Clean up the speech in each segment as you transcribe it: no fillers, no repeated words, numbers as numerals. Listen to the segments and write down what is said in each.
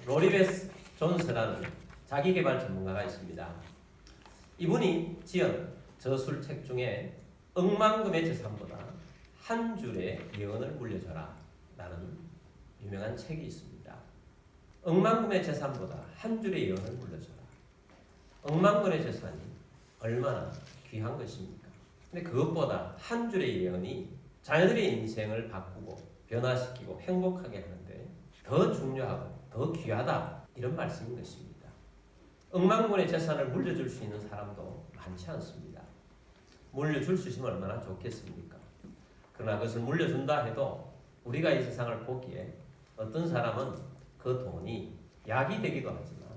로리베스 존스라는 자기계발 전문가가 있습니다. 이분이 지은 저술책 중에 억만금의 재산보다 한 줄의 예언을 물려줘라 라는 유명한 책이 있습니다. 억만금의 재산보다 한 줄의 예언을 물려줘라. 억만금의 재산이 얼마나 귀한 것입니까? 근데 그것보다 한 줄의 예언이 자녀들의 인생을 바꾸고 변화시키고 행복하게 하는데 더 중요하고 더 귀하다, 이런 말씀인 것입니다. 억만금의 재산을 물려줄 수 있는 사람도 많지 않습니다. 물려줄 수 있으면 얼마나 좋겠습니까? 그러나 그것을 물려준다 해도 우리가 이 세상을 보기에 어떤 사람은 그 돈이 약이 되기도 하지만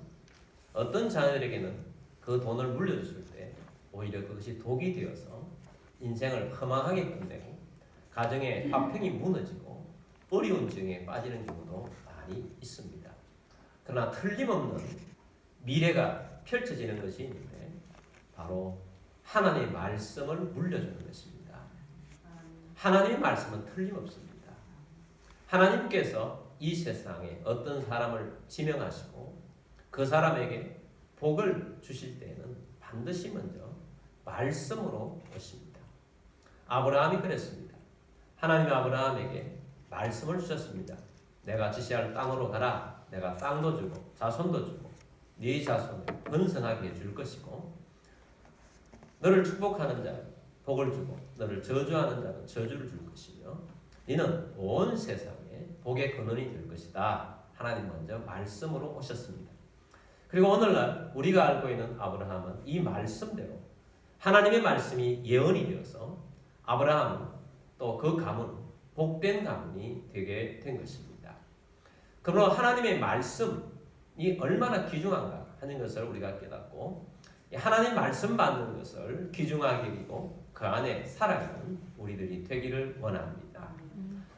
어떤 자녀들에게는 그 돈을 물려줬을 때 오히려 그것이 독이 되어서 인생을 허망하게 끝내고 가정의 화평이 무너지고 어려운 지경에 빠지는 경우도 많이 있습니다. 그러나 틀림없는 미래가 펼쳐지는 것이 있는데 바로 하나님의 말씀을 물려주는 것입니다. 하나님의 말씀은 틀림없습니다. 하나님께서 이 세상에 어떤 사람을 지명하시고 그 사람에게 복을 주실 때에는 반드시 먼저 말씀으로 오십니다. 아브라함이 그랬습니다. 하나님이 아브라함에게 말씀을 주셨습니다. 내가 지시할 땅으로 가라. 내가 땅도 주고 자손도 주고 네 자손을 번성하게 해줄 것이고 너를 축복하는 자는 복을 주고 너를 저주하는 자는 저주를 줄 것이며 너는 온 세상에 복의 근원이 될 것이다. 하나님 먼저 말씀으로 오셨습니다. 그리고 오늘날 우리가 알고 있는 아브라함은 이 말씀대로 하나님의 말씀이 예언이 되어서 아브라함은 또 그 가문 복된 가문이 되게 된 것입니다. 그러므로 하나님의 말씀이 얼마나 귀중한가 하는 것을 우리가 깨닫고 하나님 말씀 받는 것을 귀중하게 여기고 그 안에 살아가는 우리들이 되기를 원합니다.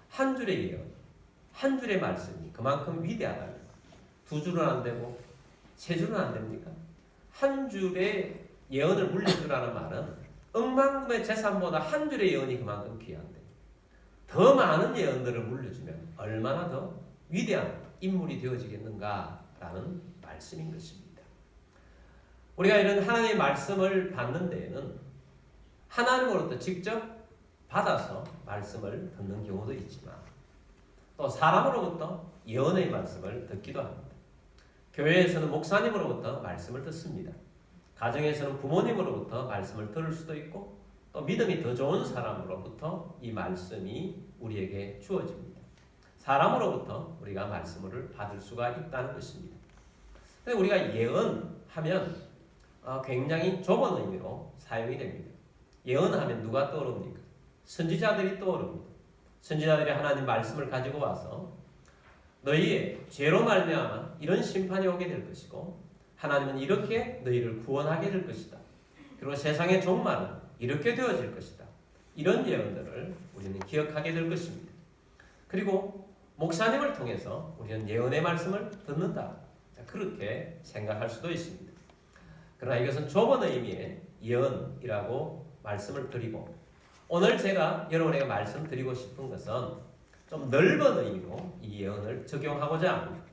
한 줄의 예언, 한 줄의 말씀이 그만큼 위대하다면 두 줄은 안 되고 세 줄은 안 됩니까? 한 줄의 예언을 물려주라는 말은 억만금의 재산보다 한 줄의 예언이 그만큼 귀한데 더 많은 예언들을 물려주면 얼마나 더 위대한 인물이 되어지겠는가라는 말씀인 것입니다. 우리가 이런 하나님의 말씀을 받는 데에는 하나님으로부터 직접 받아서 말씀을 듣는 경우도 있지만 또 사람으로부터 예언의 말씀을 듣기도 합니다. 교회에서는 목사님으로부터 말씀을 듣습니다. 가정에서는 부모님으로부터 말씀을 들을 수도 있고 또 믿음이 더 좋은 사람으로부터 이 말씀이 우리에게 주어집니다. 사람으로부터 우리가 말씀을 받을 수가 있다는 것입니다. 근데 우리가 예언하면 굉장히 좁은 의미로 사용이 됩니다. 예언하면 누가 떠오릅니까? 선지자들이 떠오릅니다. 선지자들이 하나님 말씀을 가지고 와서 너희의 죄로 말미암아 이런 심판이 오게 될 것이고 하나님은 이렇게 너희를 구원하게 될 것이다. 그리고 세상의 종말은 이렇게 되어질 것이다. 이런 예언들을 우리는 기억하게 될 것입니다. 그리고 목사님을 통해서 우리는 예언의 말씀을 듣는다. 그렇게 생각할 수도 있습니다. 그러나 이것은 좁은 의미의 예언이라고 말씀을 드리고 오늘 제가 여러분에게 말씀드리고 싶은 것은 좀 넓은 의미로 이 예언을 적용하고자 합니다.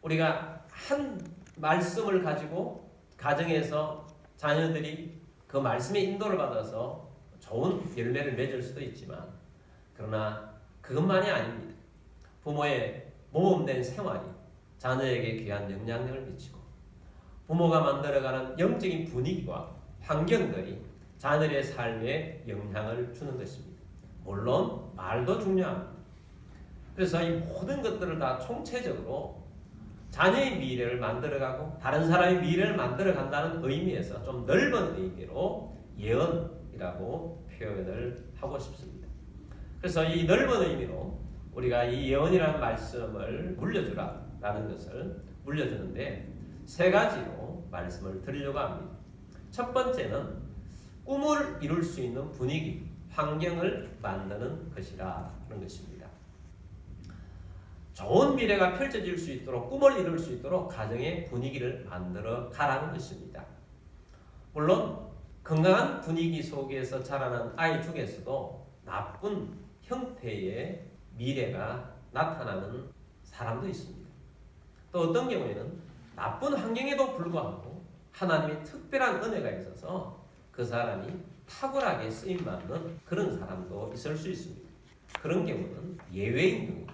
우리가 한 말씀을 가지고 가정에서 자녀들이 그 말씀의 인도를 받아서 좋은 열매를 맺을 수도 있지만 그러나 그것만이 아닙니다. 부모의 모범된 생활이 자녀에게 귀한 영향력을 미치고 부모가 만들어가는 영적인 분위기와 환경들이 자녀의 삶에 영향을 주는 것입니다. 물론 말도 중요합니다. 그래서 이 모든 것들을 다 총체적으로 자녀의 미래를 만들어가고 다른 사람의 미래를 만들어간다는 의미에서 좀 넓은 의미로 예언이라고 표현을 하고 싶습니다. 그래서 이 넓은 의미로 우리가 이 예언이라는 말씀을 물려주라라는 것을 물려주는데 세 가지로 말씀을 드리려고 합니다. 첫 번째는 꿈을 이룰 수 있는 분위기, 환경을 만드는 것이라는 것입니다. 좋은 미래가 펼쳐질 수 있도록 꿈을 이룰 수 있도록 가정의 분위기를 만들어 가라는 것입니다. 물론 건강한 분위기 속에서 자라는 아이 중에서도 나쁜 형태의 미래가 나타나는 사람도 있습니다. 또 어떤 경우에는 나쁜 환경에도 불구하고 하나님의 특별한 은혜가 있어서 그 사람이 탁월하게 쓰임받는 그런 사람도 있을 수 있습니다. 그런 경우는 예외인 경우입니다.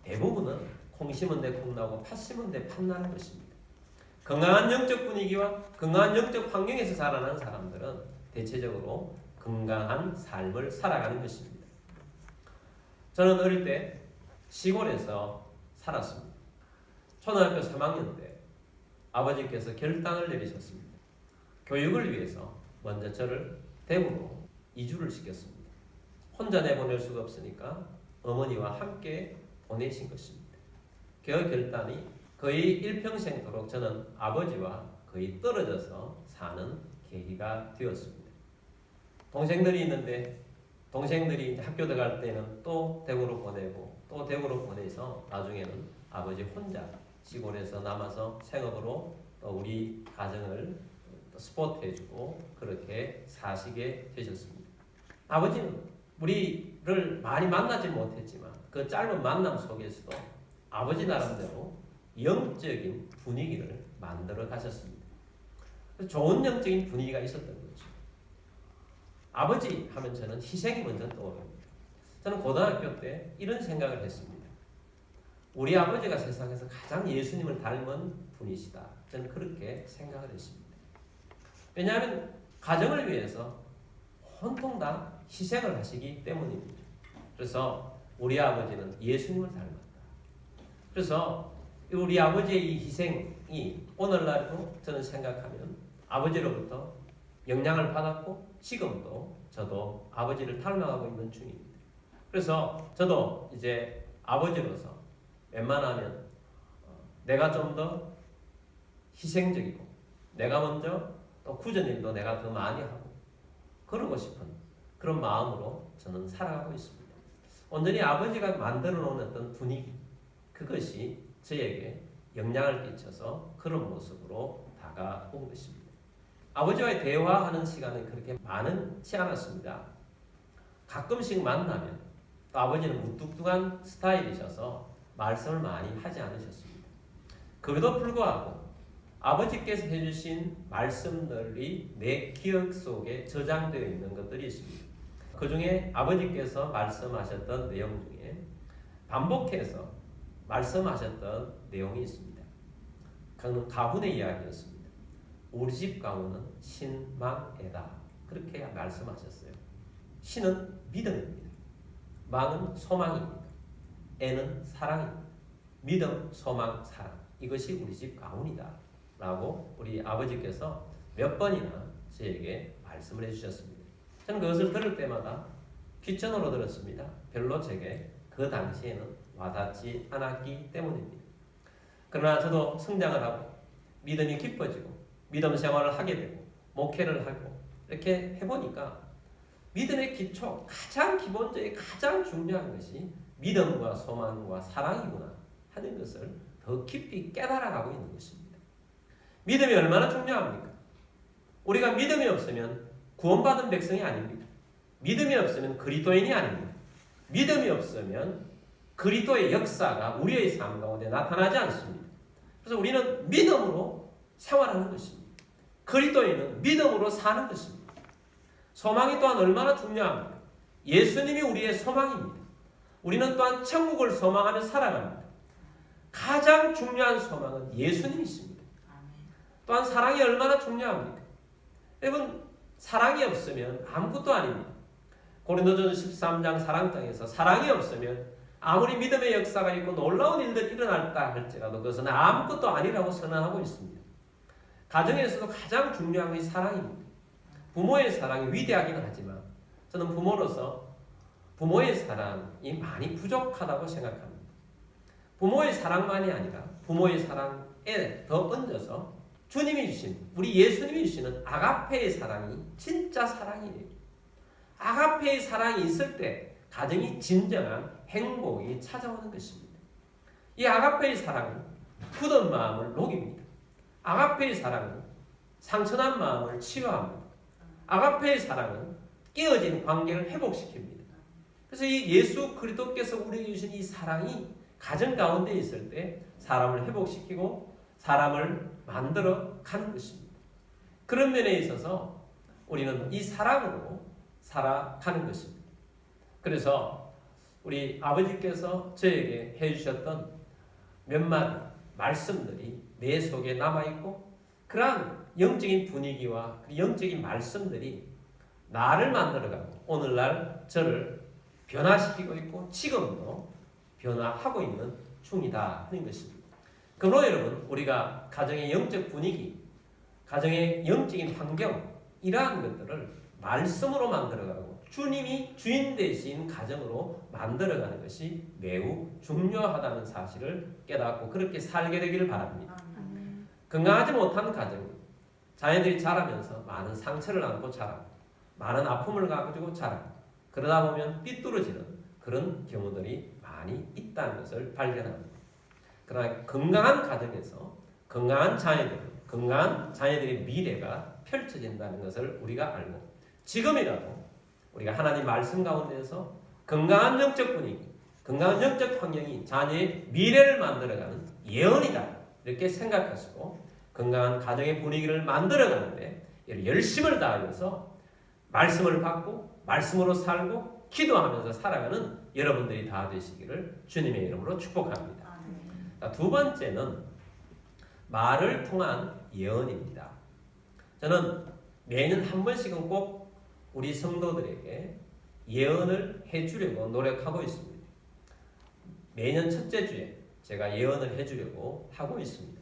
대부분은 콩 심은 데 콩 나고 팥 심은 데 팥 나는 것입니다. 건강한 영적 분위기와 건강한 영적 환경에서 자라나는 사람들은 대체적으로 건강한 삶을 살아가는 것입니다. 저는 어릴 때 시골에서 살았습니다. 초등학교 3학년 때 아버지께서 결단을 내리셨습니다. 교육을 위해서 먼저 저를 대구로 이주를 시켰습니다. 혼자 내보낼 수가 없으니까 어머니와 함께 보내신 것입니다. 그 결단이 거의 일평생도록 저는 아버지와 거의 떨어져서 사는 계기가 되었습니다. 동생들이 있는데 동생들이 학교 들어갈 때는 또 대구로 보내고 또 대구로 보내서 나중에는 아버지 혼자 시골에서 남아서 생업으로 또 우리 가정을 스포트해주고 그렇게 사시게 되셨습니다. 아버지는 우리를 많이 만나지 못했지만 그 짧은 만남 속에서도 아버지 나름대로 영적인 분위기를 만들어 가셨습니다. 좋은 영적인 분위기가 있었던 거죠. 아버지 하면 저는 희생이 먼저 떠오릅니다. 저는 고등학교 때 이런 생각을 했습니다. 우리 아버지가 세상에서 가장 예수님을 닮은 분이시다. 저는 그렇게 생각을 했습니다. 왜냐하면 가정을 위해서 온통 다 희생을 하시기 때문입니다. 그래서 우리 아버지는 예수님을 닮았다. 그래서 우리 아버지의 이 희생이 오늘날도 저는 생각하면 아버지로부터 영향을 받았고 지금도 저도 아버지를 닮아가고 있는 중입니다. 그래서 저도 이제 아버지로서 웬만하면 내가 좀 더 희생적이고 내가 먼저 또 굳은 일도 내가 더 많이 하고 그러고 싶은 그런 마음으로 저는 살아가고 있습니다. 온전히 아버지가 만들어 놓은 어떤 분위기 그것이 저에게 영향을 끼쳐서 그런 모습으로 다가온 것입니다. 아버지와의 대화하는 시간은 그렇게 많지 않았습니다. 가끔씩 만나면 또 아버지는 무뚝뚝한 스타일이셔서 말씀을 많이 하지 않으셨습니다. 그래도 불구하고 아버지께서 해주신 말씀들이 내 기억 속에 저장되어 있는 것들이 있습니다. 그 중에 아버지께서 말씀하셨던 내용 중에 반복해서 말씀하셨던 내용이 있습니다. 그는 가훈의 이야기였습니다. 우리 집 가훈은 신망에다 그렇게 말씀하셨어요. 신은 믿음입니다. 망은 소망입니다. 애는 사랑입니다. 믿음, 소망, 사랑 이것이 우리 집 가훈이다 라고 우리 아버지께서 몇 번이나 저에게 말씀을 해주셨습니다. 저는 그것을 들을 때마다 귀천으로 들었습니다. 별로 제게 그 당시에는 와닿지 않았기 때문입니다. 그러나 저도 성장을 하고 믿음이 깊어지고 믿음 생활을 하게 되고 목회를 하고 이렇게 해보니까 믿음의 기초 가장 기본적인 가장 중요한 것이 믿음과 소망과 사랑이구나 하는 것을 더 깊이 깨달아가고 있는 것입니다. 믿음이 얼마나 중요합니까? 우리가 믿음이 없으면 구원받은 백성이 아닙니다. 믿음이 없으면 그리스도인이 아닙니다. 믿음이 없으면 그리스도의 역사가 우리의 삶 가운데 나타나지 않습니다. 그래서 우리는 믿음으로 생활하는 것입니다. 그리스도인은 믿음으로 사는 것입니다. 소망이 또한 얼마나 중요합니까? 예수님이 우리의 소망입니다. 우리는 또한 천국을 소망하며 살아갑니다. 가장 중요한 소망은 예수님이십니다. 또한 사랑이 얼마나 중요합니까? 여러분 사랑이 없으면 아무것도 아닙니다. 고린도전서 13장 사랑장에서 사랑이 없으면 아무리 믿음의 역사가 있고 놀라운 일들이 일어났다 할지라도 그것은 아무것도 아니라고 선언하고 있습니다. 가정에서도 가장 중요한 것이 사랑입니다. 부모의 사랑이 위대하긴 하지만 저는 부모로서 부모의 사랑이 많이 부족하다고 생각합니다. 부모의 사랑만이 아니라 부모의 사랑에 더 얹어서 주님이 주신 우리 예수님이 주시는 아가페의 사랑이 진짜 사랑이에요. 아가페의 사랑이 있을 때 가정이 진정한 행복이 찾아오는 것입니다. 이 아가페의 사랑은 굳은 마음을 녹입니다. 아가페의 사랑은 상처난 마음을 치유합니다. 아가페의 사랑은 깨어진 관계를 회복시킵니다. 그래서 이 예수 그리스도께서 우리에게 주신 이 사랑이 가정 가운데 있을 때 사람을 회복시키고 사람을 만들어 가는 것입니다. 그런 면에 있어서 우리는 이 사랑으로 살아가는 것입니다. 그래서 우리 아버지께서 저에게 해주셨던 몇 마디 말씀들이 내 속에 남아있고 그러한 영적인 분위기와 영적인 말씀들이 나를 만들어가고 오늘날 저를 변화시키고 있고 지금도 변화하고 있는 중이다 하는 것입니다. 그러므로 여러분 우리가 가정의 영적 분위기, 가정의 영적인 환경 이러한 것들을 말씀으로 만들어가고 주님이 주인 되신 가정으로 만들어가는 것이 매우 중요하다는 사실을 깨닫고 그렇게 살게 되기를 바랍니다. 건강하지 못한 가정, 자녀들이 자라면서 많은 상처를 안고 자라고 많은 아픔을 가지고 자라고 그러다 보면 삐뚤어지는 그런 경우들이 많이 있다는 것을 발견합니다. 그러나 건강한 가정에서 건강한 자녀들의 미래가 펼쳐진다는 것을 우리가 알고 지금이라도 우리가 하나님 말씀 가운데서 건강한 영적 분위기, 건강한 영적 환경이 자녀의 미래를 만들어가는 예언이다 이렇게 생각하시고 건강한 가정의 분위기를 만들어가는데 열심을 다하면서 말씀을 받고 말씀으로 살고 기도하면서 살아가는 여러분들이 다 되시기를 주님의 이름으로 축복합니다. 두 번째는 말을 통한 예언입니다. 저는 매년 한 번씩은 꼭 우리 성도들에게 예언을 해주려고 노력하고 있습니다. 매년 첫째 주에 제가 예언을 해주려고 하고 있습니다.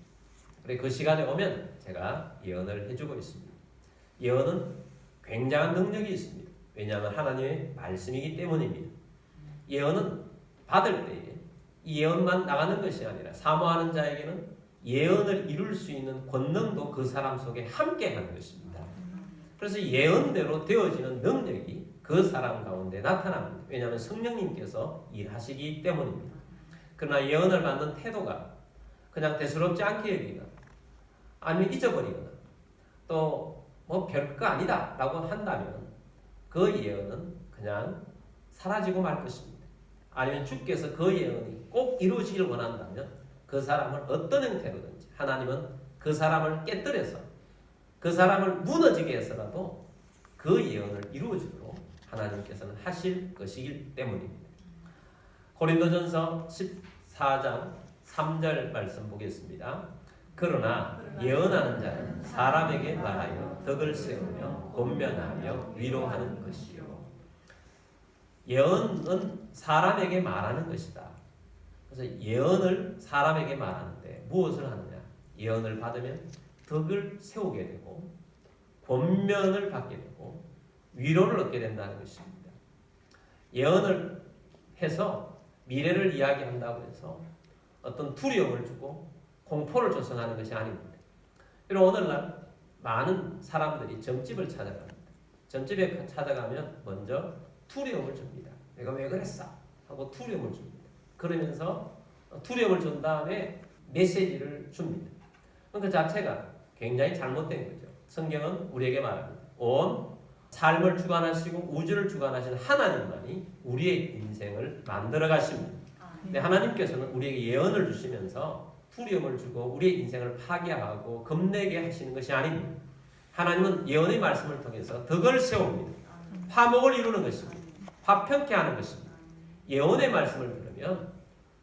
그래 그 시간에 오면 제가 예언을 해주고 있습니다. 예언은 굉장한 능력이 있습니다. 왜냐하면 하나님의 말씀이기 때문입니다. 예언은 받을 때에 이 예언만 나가는 것이 아니라 사모하는 자에게는 예언을 이룰 수 있는 권능도 그 사람 속에 함께 하는 것입니다. 그래서 예언대로 되어지는 능력이 그 사람 가운데 나타납니다. 왜냐하면 성령님께서 일하시기 때문입니다. 그러나 예언을 받는 태도가 그냥 대수롭지 않게 여기거나 아니면 잊어버리거나 또 뭐 별거 아니다 라고 한다면 그 예언은 그냥 사라지고 말 것입니다. 아니면 주께서 그 예언이 꼭 이루어지길 원한다면 그 사람을 어떤 형태로든지 하나님은 그 사람을 깨뜨려서 그 사람을 무너지게 해서라도 그 예언을 이루어주도록 하나님께서는 하실 것이기 때문입니다. 고린도전서 14장 3절 말씀 보겠습니다. 그러나 예언하는 자는 사람에게 말하여 덕을 세우며 권면하며 위로하는 것이요. 예언은 사람에게 말하는 것이다. 그래서 예언을 사람에게 말하는데 무엇을 하느냐? 예언을 받으면 덕을 세우게 되고 권면을 받게 되고 위로를 얻게 된다는 것입니다. 예언을 해서 미래를 이야기한다고 해서 어떤 두려움을 주고 공포를 조성하는 것이 아닙니다. 그리고 오늘날 많은 사람들이 점집을 찾아갑니다. 점집에 찾아가면 먼저 두려움을 줍니다. 내가 왜 그랬어? 하고 두려움을 줍니다. 그러면서 두려움을 준 다음에 메시지를 줍니다. 그 자체가 굉장히 잘못된 거죠. 성경은 우리에게 말합니다. 온 삶을 주관하시고 우주를 주관하시는 하나님만이 우리의 인생을 만들어 가십니다. 근데 하나님께서는 우리에게 예언을 주시면서 두려움을 주고 우리의 인생을 파괴하고 겁내게 하시는 것이 아닙니다. 하나님은 예언의 말씀을 통해서 덕을 세웁니다. 화목을 이루는 것입니다. 화평케 하는 것입니다. 예언의 말씀을 들으면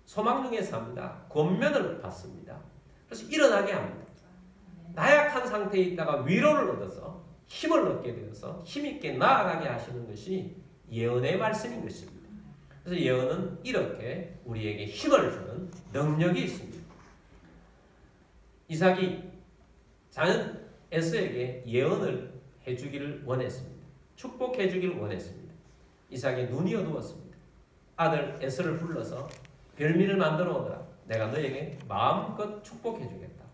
소망 중에 삽니다. 권면을 받습니다. 그래서 일어나게 합니다. 나약한 상태에 있다가 위로를 얻어서 힘을 얻게 되어서 힘있게 나아가게 하시는 것이 예언의 말씀인 것입니다. 그래서 예언은 이렇게 우리에게 힘을 주는 능력이 있습니다. 이삭이 자녀 에서에게 예언을 해주기를 원했습니다. 축복해주기를 원했습니다. 이삭이 눈이 어두웠습니다. 아들 에서를 불러서 별미를 만들어 오너라. 내가 너에게 마음껏 축복해주겠다.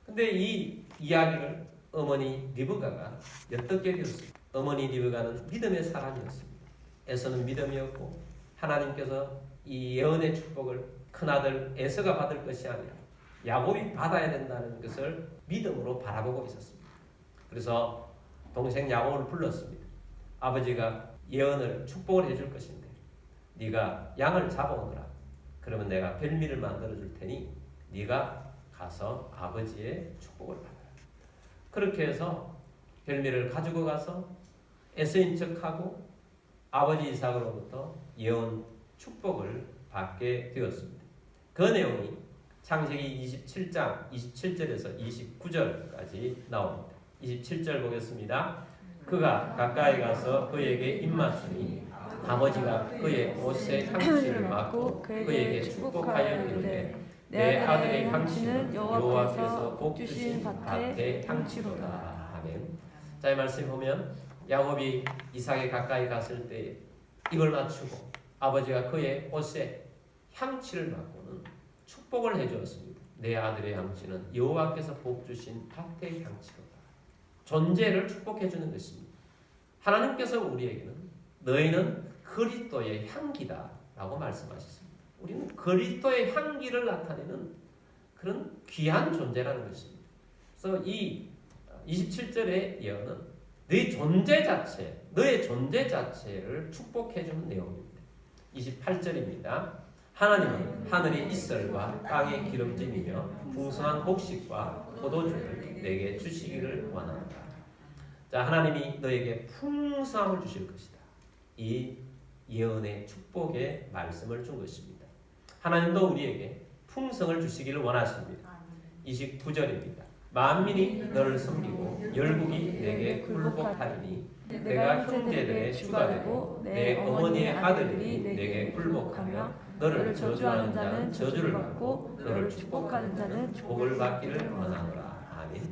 근데 이 이야기를 어머니 리브가가 엿듣게 되었습니다. 어머니 리브가는 믿음의 사람이었습니다. 에서는 믿음이었고 하나님께서 이 예언의 축복을 큰아들 에서가 받을 것이 아니라 야곱이 받아야 된다는 것을 믿음으로 바라보고 있었습니다. 그래서 동생 야곱을 불렀습니다. 아버지가 예언을 축복을 해줄 것인데 네가 양을 잡아오너라. 그러면 내가 별미를 만들어 줄 테니 네가 가서 아버지의 축복을 받아라. 그렇게 해서 별미를 가지고 가서 애서인 척하고 아버지 이삭으로부터 예언 축복을 받게 되었습니다. 그 내용이 창세기 27장 27절에서 29절까지 나옵니다. 27절 보겠습니다. 그가 가까이 가서 그에게 입맞추니 아버지가 그의 옷에 향취를 맡고 그에게 축복하여 이르되 내 아들의 향취는 여호와께서 복 주신 밭의 향취로다. 아멘. 자, 이 말씀 보면 야곱이 이삭에 가까이 갔을 때 입을 맞추고 아버지가 그의 옷에 향취를 맡고는 축복을 해주었습니다. 내 아들의 향취는 여호와께서 복 주신 밭의 향취로다. 존재를 축복해 주는 것입니다. 하나님께서 우리에게는 너희는 그리스도의 향기다 라고 말씀하셨습니다. 우리는 그리스도의 향기를 나타내는 그런 귀한 존재라는 것입니다. 그래서 이 27절의 예언은 너의 존재 자체, 너의 존재 자체를 축복해 주는 내용입니다. 28절입니다. 하나님은 하늘의 이슬과 땅의 기름짐이며 풍성한 곡식과 포도주를 내게 주시기를 원한다. 자, 하나님이 너에게 풍성함을 주실 것이다. 이 예언의 축복의 말씀을 준 것입니다. 하나님도 우리에게 풍성을 주시기를 원하십니다. 29절입니다. 만민이 너를 섬기고 열국이 내게 굴복하리니 내가 형제들의 주가 되고 내 어머니의 아들들이 내게 굴복하며 너를 저주하는 자는 저주를 받고 너를 축복하는 자는 복을 받기를 원하노라. 아멘.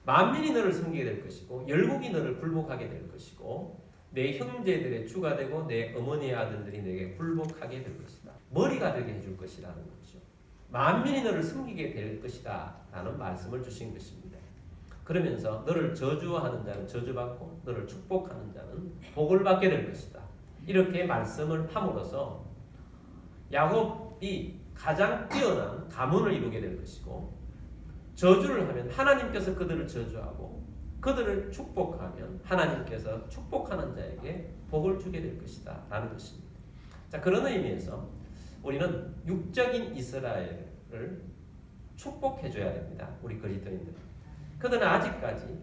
만민이 너를 섬기게 될 것이고 열국이 너를 굴복하게 될 것이고 내 형제들의 주가 되고 내 어머니의 아들들이 내게 굴복하게 될 것이다. 머리가 되게 해줄 것이라는 거죠. 만민이 너를 섬기게 될 것이다 라는 말씀을 주신 것입니다. 그러면서 너를 저주하는 자는 저주받고 너를 축복하는 자는 복을 받게 될 것이다. 이렇게 말씀을 함으로써 야곱이 가장 뛰어난 가문을 이루게 될 것이고 저주를 하면 하나님께서 그들을 저주하고 그들을 축복하면 하나님께서 축복하는 자에게 복을 주게 될 것이다 라는 것입니다. 자, 그런 의미에서 우리는 육적인 이스라엘을 축복해 줘야 됩니다. 우리 그리스도인들. 그들은 아직까지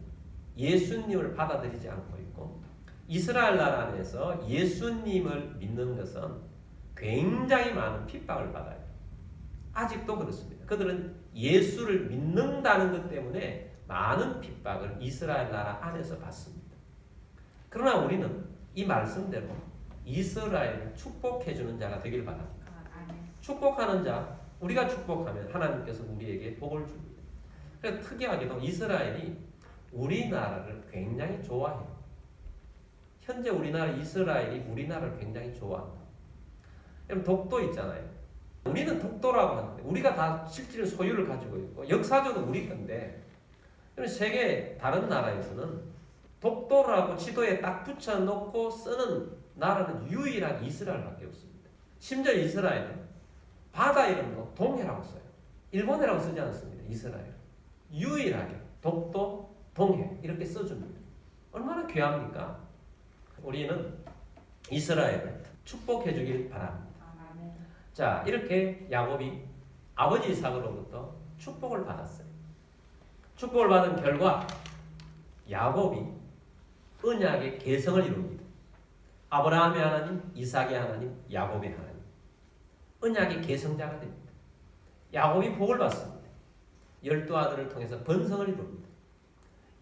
예수님을 받아들이지 않고 있고 이스라엘 나라 안에서 예수님을 믿는 것은 굉장히 많은 핍박을 받아요. 아직도 그렇습니다. 그들은 예수를 믿는다는 것 때문에 많은 핍박을 이스라엘 나라 안에서 받습니다. 그러나 우리는 이 말씀대로 이스라엘을 축복해 주는 자가 되길 바랍니다. 축복하는 자, 우리가 축복하면 하나님께서 우리에게 복을 줍니다. 그래서 특이하게도 이스라엘이 우리나라를 굉장히 좋아해요. 현재 우리나라 이스라엘이 우리나라를 굉장히 좋아한다. 여러분 독도 있잖아요. 우리는 독도라고 하는데 우리가 다 실질 소유를 가지고 있고 역사적으로 우리 건데 세계 다른 나라에서는 독도라고 지도에 딱 붙여놓고 쓰는 나라는 유일하게 이스라엘밖에 없습니다. 심지어 이스라엘은 바다 이름도 동해라고 써요. 일본해라고 쓰지 않습니다. 이스라엘 유일하게 독도, 동해 이렇게 써줍니다. 얼마나 귀합니까? 우리는 이스라엘을 축복해 주길 바랍니다. 자, 이렇게 야곱이 아버지 이삭으로부터 축복을 받았어요. 축복을 받은 결과 야곱이 언약의 계성을 이룹니다. 아브라함의 하나님, 이삭의 하나님, 야곱의 하나님. 언약의 계성자가 됩니다. 야곱이 복을 받습니다. 12아들을 통해서 번성을 이룹니다.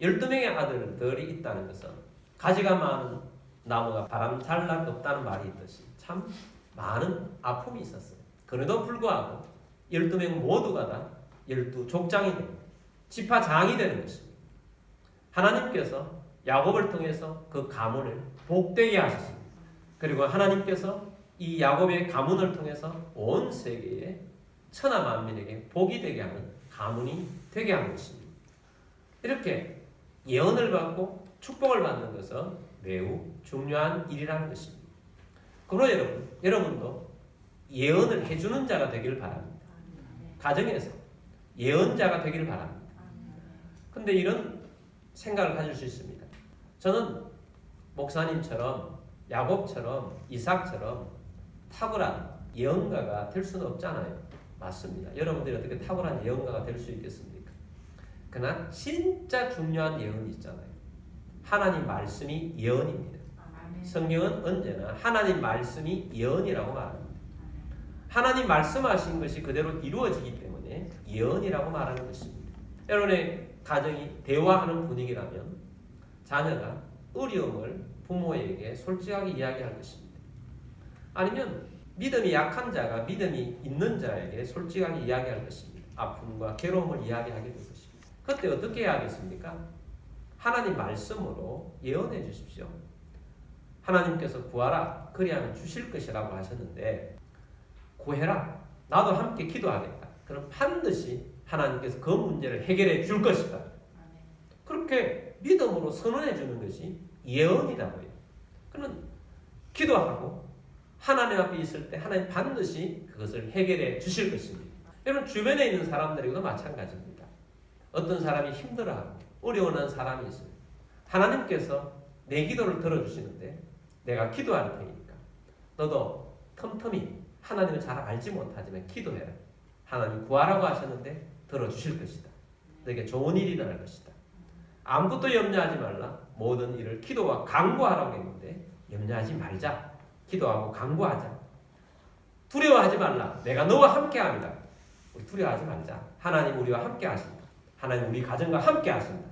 12명의 아들들이 있다는 것은 가지가 많은 나무가 바람 잘 날 없다는 말이 있듯이 참 많은 아픔이 있었어요. 그래도 불구하고 12명 모두가 다 12족장이 됩니다. 지파장이 되는 것입니다. 하나님께서 야곱을 통해서 그 가문을 복되게 하셨습니다. 그리고 하나님께서 이 야곱의 가문을 통해서 온 세계에 천하 만민에게 복이 되게 하는 가문이 되게 한 것입니다. 이렇게 예언을 받고 축복을 받는 것은 매우 중요한 일이라는 것입니다. 그러나 여러분도 예언을 해주는 자가 되기를 바랍니다. 가정에서 예언자가 되기를 바랍니다. 근데 이런 생각을 가질 수 있습니다. 저는 목사님처럼 야곱처럼 이삭처럼 탁월한 예언가가 될 수는 없잖아요. 맞습니다. 여러분들이 어떻게 탁월한 예언가가 될 수 있겠습니까? 그러나 진짜 중요한 예언이 있잖아요. 하나님 말씀이 예언입니다. 성경은 언제나 하나님 말씀이 예언이라고 말합니다. 하나님 말씀하신 것이 그대로 이루어지기 때문에 예언이라고 말하는 것입니다. 여러분의 가정이 대화하는 분위기라면 자녀가 어려움을 부모에게 솔직하게 이야기할 것입니다. 아니면 믿음이 약한 자가 믿음이 있는 자에게 솔직하게 이야기할 것입니다. 아픔과 괴로움을 이야기하게 될 것입니다. 그때 어떻게 해야 하겠습니까? 하나님 말씀으로 예언해 주십시오. 하나님께서 구하라 그리하면 주실 것이라고 하셨는데 구해라 나도 함께 기도하겠다. 그럼 반드시 하나님께서 그 문제를 해결해 줄 것이다. 그렇게 믿음으로 선언해 주는 것이 예언이라고 해요. 그러면 기도하고 하나님 앞에 있을 때 하나님 반드시 그것을 해결해 주실 것입니다. 여러분 주변에 있는 사람들에게도 마찬가지입니다. 어떤 사람이 힘들어하고 어려워하는 사람이 있어요. 하나님께서 내 기도를 들어주시는데 내가 기도할 테니까 너도 틈틈이 하나님을 잘 알지 못하지만 기도해라. 하나님 구하라고 하셨는데 들어주실 것이다. 너에게 좋은 일이 일어날 것이다. 아무것도 염려하지 말라. 모든 일을 기도와 간구하라고 했는데 염려하지 말자. 기도하고 간구하자. 두려워하지 말라. 내가 너와 함께합니다. 우리 두려워하지 말자. 하나님 우리와 함께 하신다. 하나님 우리 가정과 함께 하신다.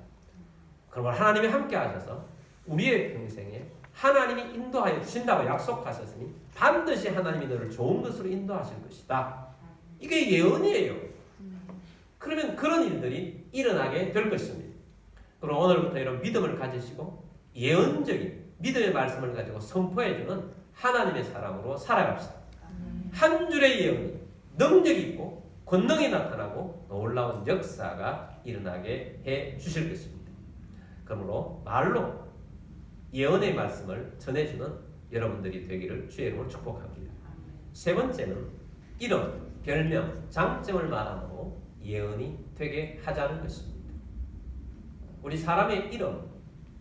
그러면 하나님이 함께 하셔서 우리의 평생에 하나님이 인도하여 주신다고 약속하셨으니 반드시 하나님이 너를 좋은 것으로 인도하실 것이다. 이게 예언이에요. 그러면 그런 일들이 일어나게 될 것입니다. 그럼 오늘부터 이런 믿음을 가지시고 예언적인 믿음의 말씀을 가지고 선포해주는 하나님의 사람으로 살아갑시다. 한 줄의 예언이 능력이 있고 권능이 나타나고 놀라운 역사가 일어나게 해 주실 것입니다. 그러므로 말로 예언의 말씀을 전해주는 여러분들이 되기를 주의 이름으로 축복합니다. 세 번째는 이름, 별명, 장점을 말함으로 예언이 되게 하자는 것입니다. 우리 사람의 이름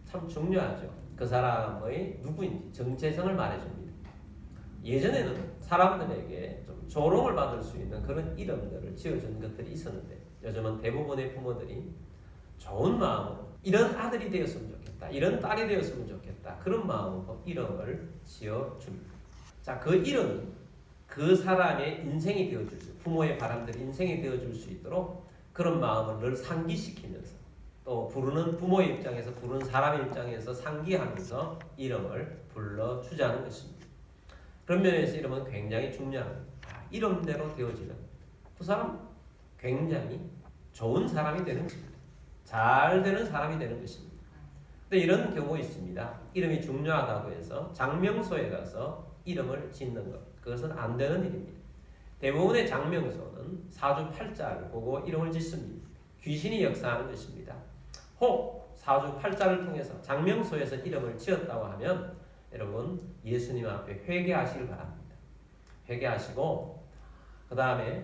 참 중요하죠. 그 사람의 누구인지 정체성을 말해줍니다. 예전에는 사람들에게 좀 조롱을 받을 수 있는 그런 이름들을 지어준 것들이 있었는데 요즘은 대부분의 부모들이 좋은 마음으로 이런 아들이 되었으면 좋겠다. 이런 딸이 되었으면 좋겠다. 그런 마음으로 이름을 지어줍니다. 자, 그 이름이 그 사람의 인생이 되어줄 수, 부모의 바람대로 인생이 되어줄 수 있도록 그런 마음을 늘 상기시키면서 또 부르는 부모의 입장에서 부르는 사람의 입장에서 상기하면서 이름을 불러주자는 것입니다. 그런 면에서 이름은 굉장히 중요합니다. 이름대로 되어지는 그 사람 굉장히 좋은 사람이 되는 것입니다. 잘 되는 사람이 되는 것입니다. 근데 이런 경우 있습니다. 이름이 중요하다고 해서 장명소에 가서 이름을 짓는 것, 그것은 안 되는 일입니다. 대부분의 장명소는 사주팔자를 보고 이름을 짓습니다. 귀신이 역사하는 것입니다. 혹 사주팔자를 통해서 장명소에서 이름을 지었다고 하면 여러분 예수님 앞에 회개하시길 바랍니다. 회개하시고 그 다음에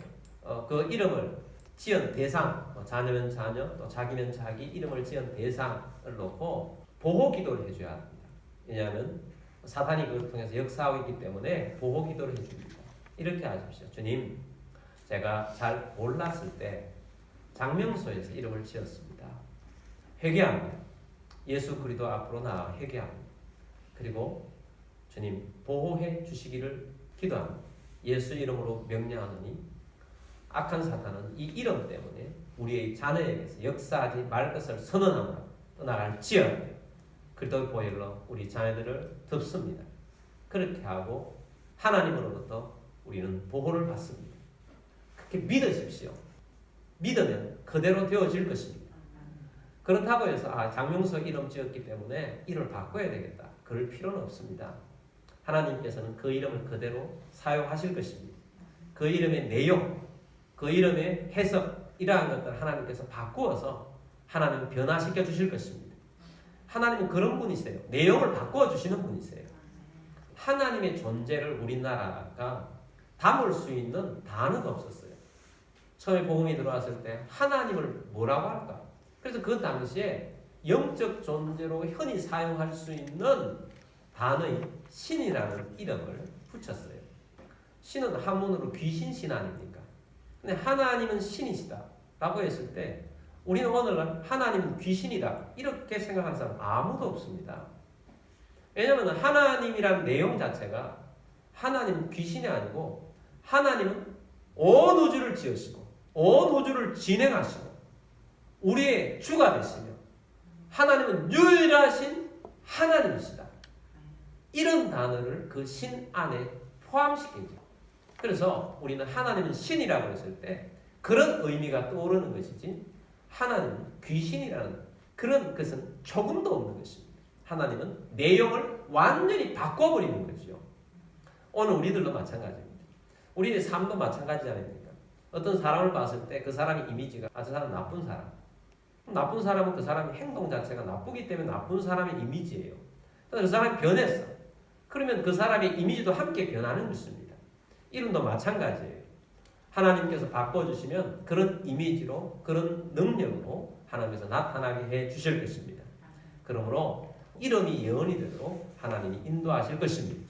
그 이름을 지은 대상, 자녀면 자녀, 또 자기면 자기 이름을 지은 대상을 놓고 보호 기도를 해줘야 합니다. 왜냐하면 사탄이 그걸 통해서 역사하고 있기 때문에 보호 기도를 해줍니다. 이렇게 하십시오. 주님, 제가 잘 몰랐을 때 장명소에서 이름을 지었습니다. 회개합니다. 예수 그리스도 앞으로 나아 회개합니다. 그리고 주님 보호해 주시기를 기도합니다. 예수 이름으로 명령하노니 악한 사탄은 이 이름 때문에 우리의 자녀에게서 역사하지 말 것을 선언하며 떠나갈지어다. 그리스도의 보혈로 우리 자녀들을 덮습니다. 그렇게 하고 하나님으로부터 우리는 보호를 받습니다. 그렇게 믿으십시오. 믿으면 그대로 되어질 것입니다. 그렇다고 해서 장명소 이름 지었기 때문에 이름을 바꿔야 되겠다. 그럴 필요는 없습니다. 하나님께서는 그 이름을 그대로 사용하실 것입니다. 그 이름의 내용, 그 이름의 해석 이러한 것들을 하나님께서 바꾸어서 하나님은 변화시켜 주실 것입니다. 하나님은 그런 분이세요. 내용을 바꾸어 주시는 분이세요. 하나님의 존재를 우리나라가 담을 수 있는 단어가 없었어요. 처음에 복음이 들어왔을 때 하나님을 뭐라고 할까? 그래서 그 당시에 영적 존재로 흔히 사용할 수 있는 단어인 신이라는 이름을 붙였어요. 신은 한문으로 귀신신 아닙니까? 근데 하나님은 신이시다 라고 했을 때 우리는 오늘날 하나님은 귀신이다 이렇게 생각하는 사람 아무도 없습니다. 왜냐하면 하나님이라는 내용 자체가 하나님은 귀신이 아니고 하나님은 온 우주를 지으시고 온 우주를 진행하시고 우리의 주가 되시며 하나님은 유일하신 하나님이시다. 이런 단어를 그 신 안에 포함시킨 거예요. 그래서 우리는 하나님은 신이라고 했을 때 그런 의미가 떠오르는 것이지 하나님은 귀신이라는 그런 것은 조금도 없는 것입니다. 하나님은 내용을 완전히 바꿔버리는 거죠. 오늘 우리들도 마찬가지입니다. 우리의 삶도 마찬가지 아닙니까? 어떤 사람을 봤을 때 그 사람의 이미지가 저 사람 나쁜 사람. 나쁜 사람은 그 사람의 행동 자체가 나쁘기 때문에 나쁜 사람의 이미지예요. 그 사람이 변했어. 그러면 그 사람의 이미지도 함께 변하는 것입니다. 이름도 마찬가지예요. 하나님께서 바꿔주시면 그런 이미지로 그런 능력으로 하나님께서 나타나게 해 주실 것입니다. 그러므로 이름이 예언이 되도록 하나님이 인도하실 것입니다.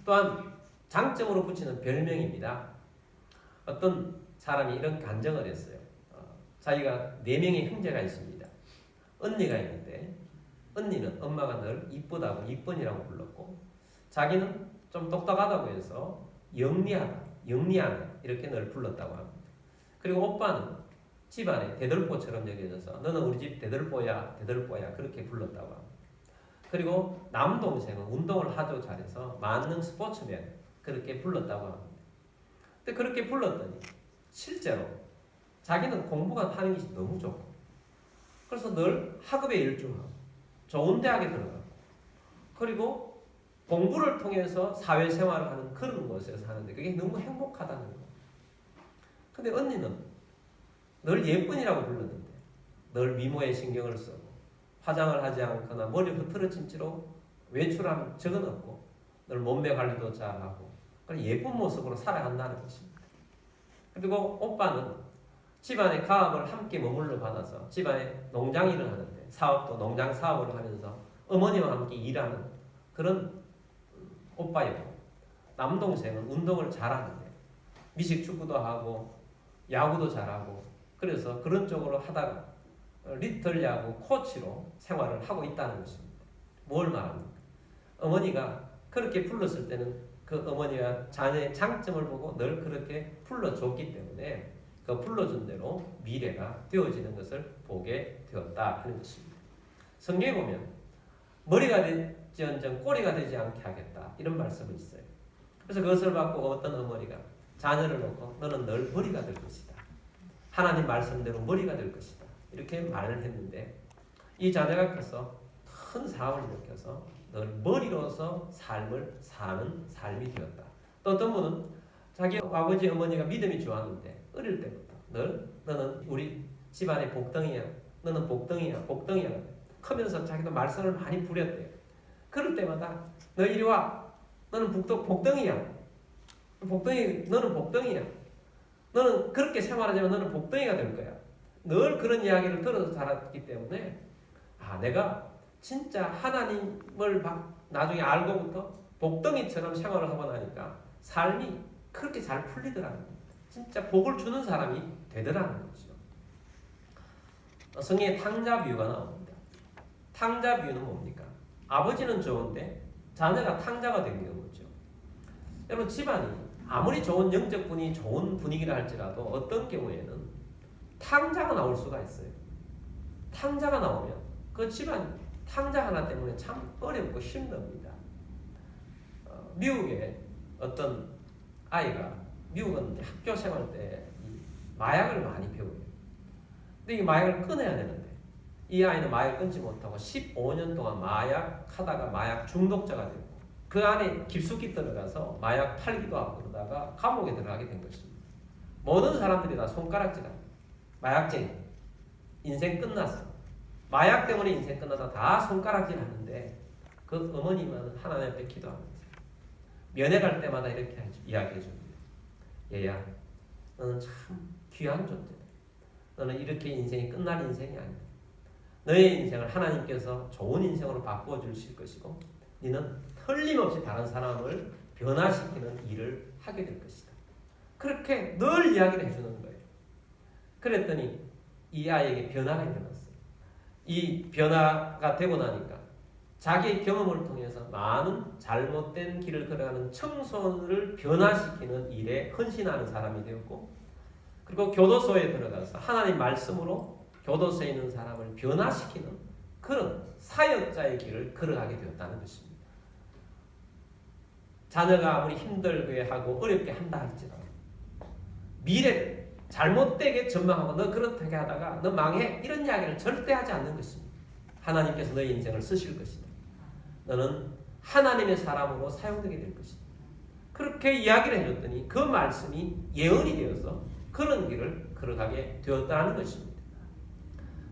또한 장점으로 붙이는 별명입니다. 어떤 사람이 이런 간증을 했어요. 자기가 4명의 형제가 있습니다. 언니가 있는데 언니는 엄마가 늘 이쁘다고 이쁜이라고 불렀고 자기는 좀 똑똑하다고 해서 영리하다, 영리하네 이렇게 늘 불렀다고 합니다. 그리고 오빠는 집안에 대들보처럼 여겨져서 너는 우리 집 대들보야, 대들보야 그렇게 불렀다고 합니다. 그리고 남동생은 운동을 아주 잘해서 만능 스포츠맨 그렇게 불렀다고 합니다. 근데 그렇게 불렀더니 실제로 자기는 공부가 하는 것이 너무 좋고 그래서 늘 학업에 일중하고 좋은 대학에 들어가고 그리고 공부를 통해서 사회생활을 하는 그런 곳에서 하는데 그게 너무 행복하다는 거예요. 근데 언니는 늘 예쁜이라고 불렀는데 늘 미모에 신경을 쓰고 화장을 하지 않거나 머리 흐트러진 채로 외출하면 적은 없고 늘 몸매 관리도 잘하고 예쁜 모습으로 살아간다는 것입니다. 그리고 오빠는 집안의 가업을 함께 머물러 받아서 집안에 농장 일을 하는데 사업도 농장 사업을 하면서 어머니와 함께 일하는 그런 오빠였고 남동생은 운동을 잘하는데 미식축구도 하고 야구도 잘하고 그래서 그런 쪽으로 하다가 리틀 야구 코치로 생활을 하고 있다는 것입니다. 뭘 말합니까? 어머니가 그렇게 불렀을 때는 그 어머니가 자녀의 장점을 보고 늘 그렇게 불러줬기 때문에 그 불러준 대로 미래가 되어지는 것을 보게 되었다 하는 것입니다. 성경에 보면 머리가 되지언정 꼬리가 되지 않게 하겠다 이런 말씀이 있어요. 그래서 그것을 받고 어떤 어머니가 자녀를 놓고 너는 늘 머리가 될 것이다. 하나님 말씀대로 머리가 될 것이다. 이렇게 말을 했는데 이 자녀가 커서 큰 사업을 일으켜서 늘 머리로서 삶을 사는 삶이 되었다. 또 어떤 분은 자기 아버지 어머니가 믿음이 좋았는데 어릴 때부터 늘 너는 우리 집안의 복덩이야. 너는 복덩이야. 복덩이야. 크면서 자기도 말썽을 많이 부렸대요. 그럴 때마다 너 이리 와. 너는 복덩이야. 너는 복덩이야. 너는 그렇게 생활하지만 너는 복덩이가 될 거야. 늘 그런 이야기를 들어서 자랐기 때문에 내가 진짜 하나님을 나중에 알고부터 복덩이처럼 생활을 하고 나니까 삶이 그렇게 잘 풀리더라는 겁니다. 진짜 복을 주는 사람이 되더라는 거죠. 성경에 탕자 비유가 나옵니다. 탕자 비유는 뭡니까? 아버지는 좋은데 자녀가 탕자가 된 경우죠. 여러분 집안이 아무리 좋은 영적 분위기, 좋은 분위기라 할지라도 어떤 경우에는 탕자가 나올 수가 있어요. 탕자가 나오면 그 집안 탕자 하나 때문에 참 어렵고 힘듭니다. 미국에 어떤 아이가 미국은 학교 생활 때 마약을 많이 배워요. 근데 이 마약을 끊어야 되는데 이 아이는 마약을 끊지 못하고 15년 동안 마약 하다가 마약 중독자가 되고 그 안에 깊숙이 들어가서 마약 팔기도 하고 그러다가 감옥에 들어가게 된 것입니다. 모든 사람들이 다 손가락질합니다. 마약쟁이. 인생 끝났어. 마약 때문에 인생 끝나서 다 손가락질 하는데 그 어머니만 하나님 앞에 기도하면서 면회 갈 때마다 이렇게 이야기해 줍니다. 얘야, 너는 참 귀한 존재다. 너는 이렇게 인생이 끝날 인생이 아니다. 너의 인생을 하나님께서 좋은 인생으로 바꾸어 주실 것이고 너는 틀림없이 다른 사람을 변화시키는 일을 하게 될 것이다. 그렇게 늘 이야기를 해주는 거예요. 그랬더니 이 아이에게 변화가 일어났어요. 이 변화가 되고 나니까 자기의 경험을 통해서 많은 잘못된 길을 걸어가는 청소년을 변화시키는 일에 헌신하는 사람이 되었고, 그리고 교도소에 들어가서 하나님 말씀으로 교도소에 있는 사람을 변화시키는 그런 사역자의 길을 걸어가게 되었다는 것입니다. 자녀가 아무리 힘들게 하고 어렵게 한다 할지라도 미래를 잘못되게 전망하고 너 그렇게 하다가 너 망해 이런 이야기를 절대 하지 않는 것입니다. 하나님께서 너의 인생을 쓰실 것이다. 너는 하나님의 사람으로 사용되게 될 것이다. 그렇게 이야기를 해줬더니 그 말씀이 예언이 되어서 그런 길을 걸어가게 되었다는 것입니다.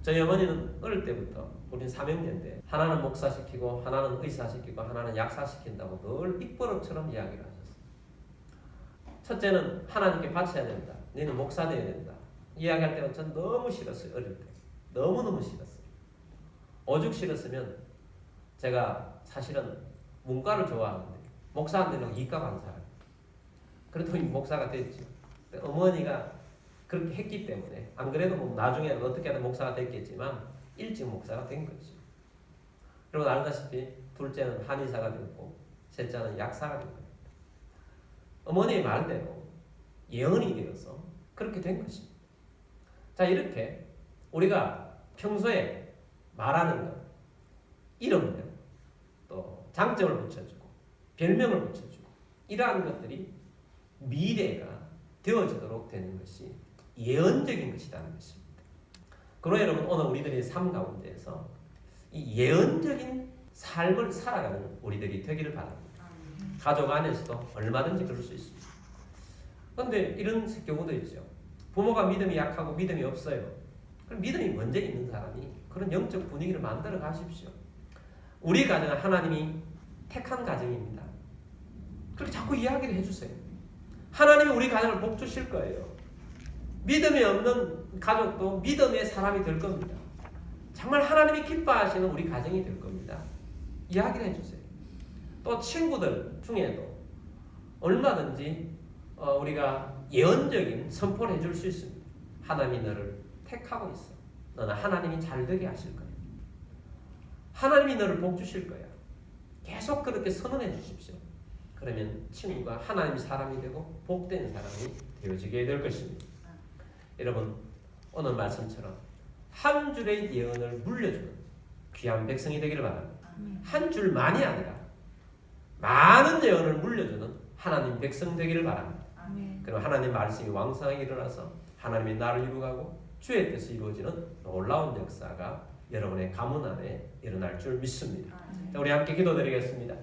저희 어머니는 어릴 때부터 우리는 삼형제인데 하나는 목사시키고 하나는 의사시키고 하나는 약사시킨다고 늘 입버릇처럼 이야기를 하셨어요. 첫째는 하나님께 바쳐야 된다. 너는 목사 되어야 된다. 이야기할 때는 전 너무 싫었어요. 어릴 때. 너무너무 싫었어요. 오죽 싫었으면 제가 사실은 문과를 좋아하는데 목사 안 되려고 이과 간 사람. 그래도 목사가 됐죠. 어머니가 그렇게 했기 때문에 안 그래도 뭐 나중에 어떻게 하든 목사가 됐겠지만 일찍 목사가 된 거죠. 그리고 알다시피 둘째는 한의사가 되었고 셋째는 약사가 된 거예요. 어머니의 말대로 예언이 되어서 그렇게 된 것입니다. 자, 이렇게 우리가 평소에 말하는 것, 이름을 또 장점을 붙여주고 별명을 붙여주고 이러한 것들이 미래가 되어지도록 되는 것이 예언적인 것이라는 것입니다. 그러나 여러분, 오늘 우리들의 삶 가운데에서 이 예언적인 삶을 살아가는 우리들이 되기를 바랍니다. 가족 안에서도 얼마든지 그럴 수 있습니다. 그런데 이런 경우도 있죠. 부모가 믿음이 약하고 믿음이 없어요. 그럼 믿음이 먼저 있는 사람이 그런 영적 분위기를 만들어 가십시오. 우리 가정은 하나님이 택한 가정입니다. 그렇게 자꾸 이야기를 해주세요. 하나님이 우리 가정을 복 주실 거예요. 믿음이 없는 가족도 믿음의 사람이 될 겁니다. 정말 하나님이 기뻐하시는 우리 가정이 될 겁니다. 이야기를 해주세요. 또 친구들 중에도 얼마든지 우리가 예언적인 선포를 해줄 수 있습니다. 하나님이 너를 택하고 있어. 너는 하나님이 잘 되게 하실 거야. 하나님이 너를 복 주실 거야. 계속 그렇게 선언해 주십시오. 그러면 친구가 하나님의 사람이 되고 복된 사람이 되어지게 될 것입니다. 여러분, 오늘 말씀처럼 한 줄의 예언을 물려주는 귀한 백성이 되기를 바랍니다. 한 줄만이 아니라 많은 예언을 물려주는 하나님 백성 되기를 바랍니다. 그럼 하나님 말씀이 왕성하게 일어나서 하나님의 나라를 이루어가고 주의 뜻이 이루어지는 놀라운 역사가 여러분의 가문 안에 일어날 줄 믿습니다. 자, 우리 함께 기도드리겠습니다.